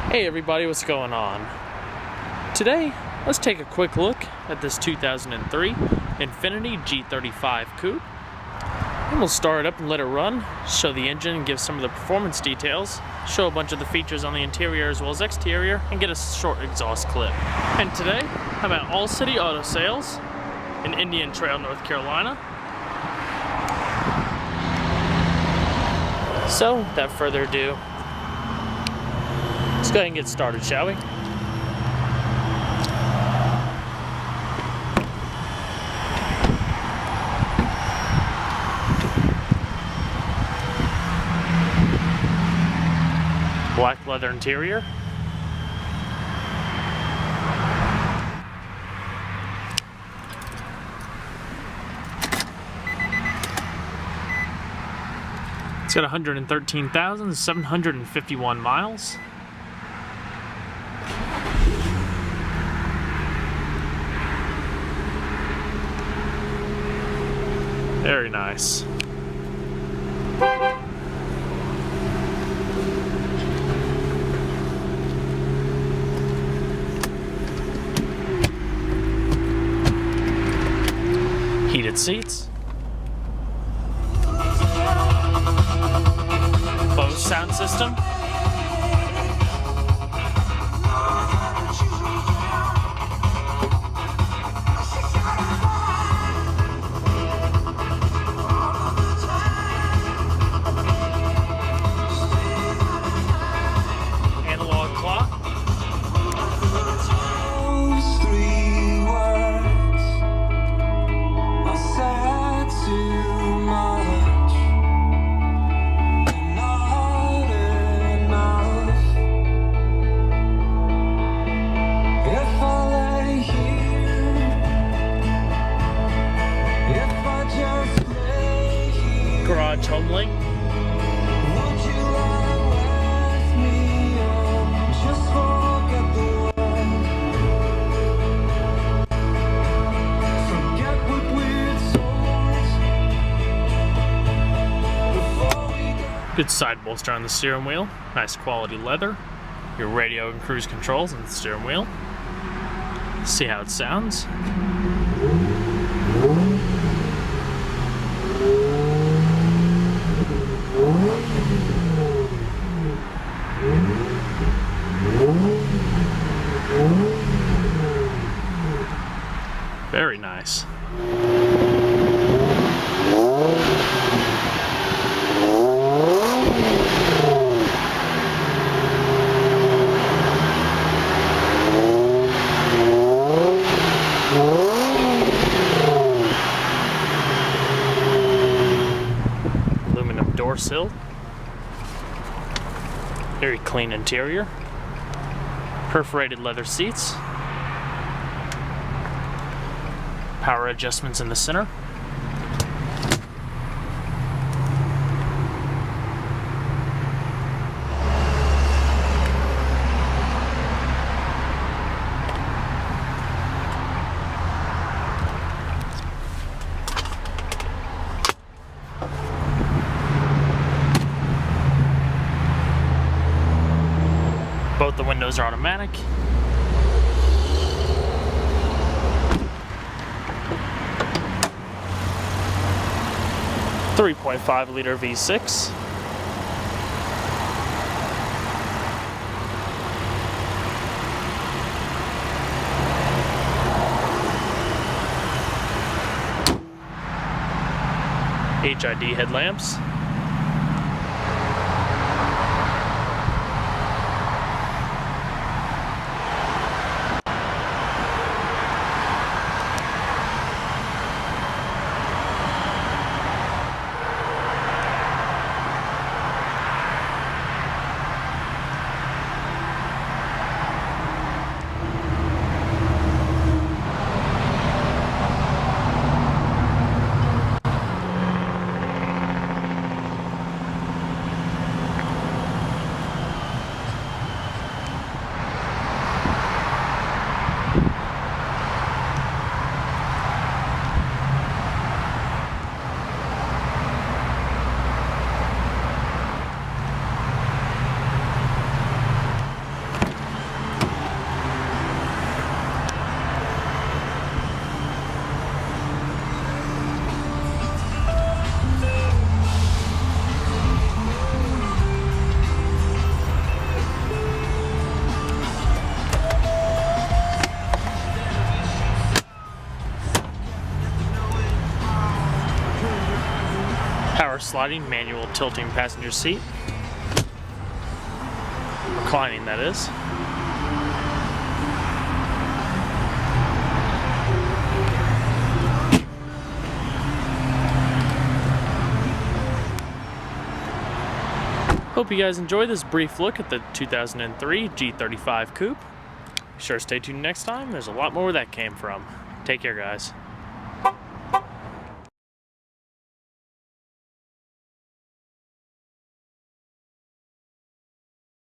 Hey everybody, what's going on? Today, let's take a quick look at this 2003 Infiniti G35 Coupe. And we'll start it up and let it run, show the engine and give some of the performance details, show a bunch of the features on the interior as well as exterior, and get a short exhaust clip. And today, I'm at All City Auto Sales in Indian Trail, North Carolina. So, without further ado, let's go ahead and get started, shall we? Black leather interior. It's got 113,751 miles. Very nice. Heated seats. Bose sound system. Analog clock. Garage home link. Good side bolster on the steering wheel. Nice quality leather. Your radio and cruise controls on the steering wheel. See how it sounds. Very nice. Aluminum door sill. Very clean interior. Perforated leather seats. Power adjustments in the center. Both the windows are automatic. .5-liter V6. HID headlamps. sliding manual tilting passenger seat. Reclining, that is. Hope you guys enjoyed this brief look at the 2003 G35 Coupe. Be sure to stay tuned next time. There's a lot more where that came from. Take care, guys.